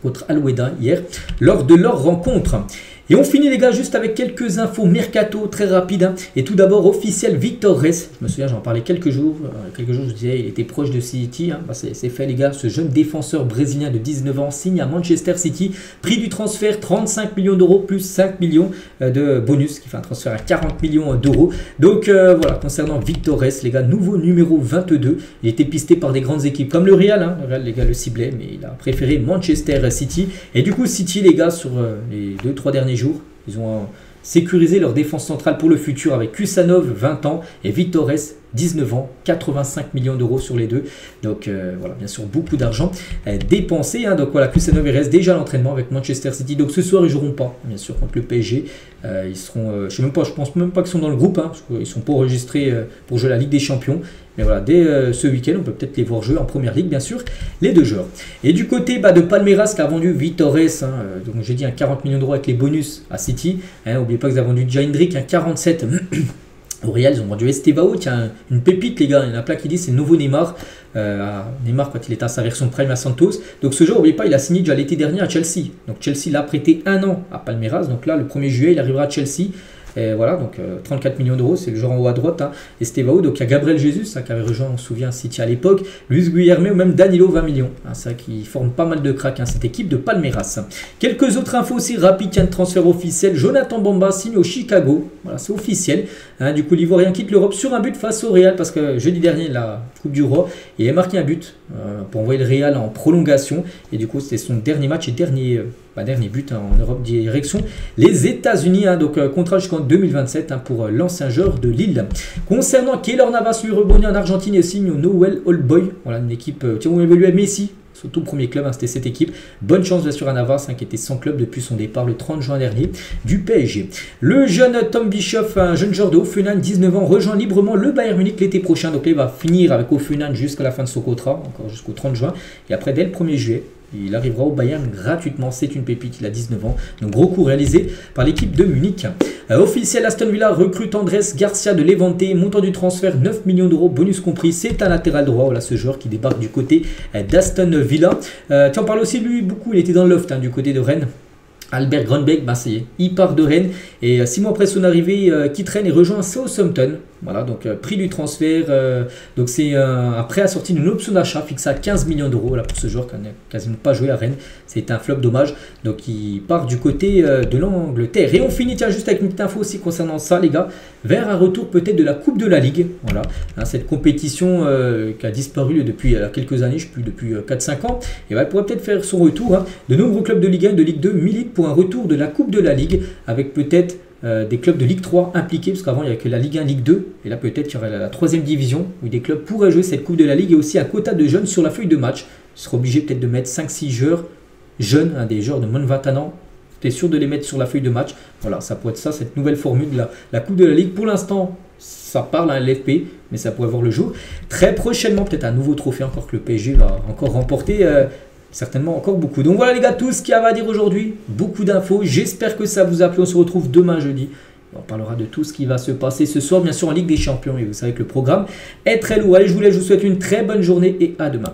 Contre Al Wehda hier, lors de leur rencontre. Et on finit les gars juste avec quelques infos mercato très rapides. Hein. Et tout d'abord officiel Vítor Rez. Je me souviens, j'en parlais quelques jours. Je disais, il était proche de City. Hein. Bah, c'est fait les gars. Ce jeune défenseur brésilien de 19 ans signe à Manchester City. Prix du transfert 35 millions d'euros plus 5 millions de bonus. Qui fait un transfert à 40 millions d'euros. Donc voilà, concernant Vítor Rez, les gars, nouveau numéro 22. Il était pisté par des grandes équipes comme le Real. Hein. Le Real, les gars, le ciblait. Mais il a préféré Manchester City. Et du coup, City, les gars, sur les 2-3 derniers jours, ils ont sécurisé leur défense centrale pour le futur avec Kusanov 20 ans et Vítor Rez 19 ans, 85 millions d'euros sur les deux. Donc voilà, bien sûr beaucoup d'argent dépensé. Hein. Donc voilà, Kusanov il reste déjà à l'entraînement avec Manchester City. Donc ce soir ils joueront pas, bien sûr, contre le PSG. Ils seront, je pense même pas qu'ils sont dans le groupe, hein, parce qu'ils sont pas enregistrés pour jouer la Ligue des Champions. Mais voilà, dès ce week-end, on peut peut-être les voir jouer en première ligue, bien sûr, les deux joueurs. Et du côté de Palmeiras qui a vendu Vítor Rez, hein, donc j'ai dit un 40 millions d'euros avec les bonus à City. N'oubliez pas qu'ils ont vendu Jendrik, un 47 au Real, ils ont vendu Estevao, tiens, une pépite les gars, il y en a plein qui disent c'est le nouveau Neymar. Neymar quand il était à sa version prime à Santos. Donc ce joueur, n'oubliez pas, il a signé déjà l'été dernier à Chelsea. Donc Chelsea l'a prêté 1 an à Palmeiras. Donc là, le 1er juillet, il arrivera à Chelsea. Et voilà, donc 34 millions d'euros, c'est le joueur en haut à droite, hein, Estevao. Donc il y a Gabriel Jesus, hein, qui avait rejoint, on se souvient, City à l'époque, Luis Guilherme ou même Danilo, 20 millions. Hein, c'est ça qui forme pas mal de cracks, hein, cette équipe de Palmeiras. Quelques autres infos aussi rapides, tiens, de transfert officiel. Jonathan Bamba signe au Chicago, voilà, c'est officiel. Hein, du coup, l'Ivoirien quitte l'Europe sur un but face au Real, parce que jeudi dernier, la Coupe du Roi, il a marqué un but pour envoyer le Real en prolongation. Et du coup, c'était son dernier match et dernier but hein, en Europe, direction les États-Unis. Hein, donc contrat jusqu'en 2027 hein, pour l'ancien joueur de Lille. Concernant Keylor Navas, lui rebondit en Argentine et signe au Newell's Old Boys. Voilà une équipe qui ont évolué à Messi. Son tout premier club, hein, c'était cette équipe. Bonne chance bien sûr à Navas, hein, qui était sans club depuis son départ le 30 juin dernier du PSG. Le jeune Tom Bischoff, un jeune joueur de Hoffenheim, 19 ans, rejoint librement le Bayern Munich l'été prochain. Donc là, il va finir avec Hoffenheim jusqu'à la fin de son contrat, encore jusqu'au 30 juin. Et après, dès le 1er juillet, il arrivera au Bayern gratuitement, c'est une pépite, il a 19 ans. Donc gros coup réalisé par l'équipe de Munich. Officiel, Aston Villa recrute Andrés Garcia de Levante, montant du transfert 9 millions d'euros, bonus compris, c'est un latéral droit. Voilà ce joueur qui débarque du côté d'Aston Villa. Tu en parles aussi lui beaucoup, il était dans le loft hein, du côté de Rennes. Albert Grunbeck, bah ça y est, il part de Rennes et 6 mois après son arrivée, quitte Rennes et rejoint Southampton. Voilà, donc prix du transfert, donc c'est un prêt assorti d'une option d'achat fixée à 15 millions d'euros. Voilà, pour ce joueur qui n'a quasiment pas joué à Rennes, c'est un flop, dommage. Donc il part du côté de l'Angleterre. Et on finit tiens, juste avec une petite info aussi concernant ça les gars, vers un retour peut-être de la Coupe de la Ligue. Voilà, hein, cette compétition qui a disparu depuis quelques années, je ne sais plus, depuis 4-5 ans. Et bah, elle pourrait peut-être faire son retour. Hein. De nombreux clubs de Ligue 1 et de Ligue 2 militent pour un retour de la Coupe de la Ligue avec peut-être des clubs de Ligue 3 impliqués, parce qu'avant il n'y avait que la Ligue 1, Ligue 2, et là peut-être qu'il y aurait la 3e division, où des clubs pourraient jouer cette Coupe de la Ligue, et aussi un quota de jeunes sur la feuille de match. Ils seront obligés peut-être de mettre 5-6 joueurs jeunes, hein, des joueurs de moins de 21 ans, tu es sûr de les mettre sur la feuille de match. Voilà, ça pourrait être ça, cette nouvelle formule de la Coupe de la Ligue. Pour l'instant, ça parle à l'FP, mais ça pourrait voir le jour. Très prochainement, peut-être un nouveau trophée encore que le PSG va encore remporter. Certainement encore beaucoup. Donc voilà les gars, tout ce qu'il y avait à dire aujourd'hui. Beaucoup d'infos. J'espère que ça vous a plu. On se retrouve demain jeudi. On parlera de tout ce qui va se passer ce soir, bien sûr en Ligue des Champions. Et vous savez que le programme est très lourd. Allez, je vous souhaite une très bonne journée et à demain.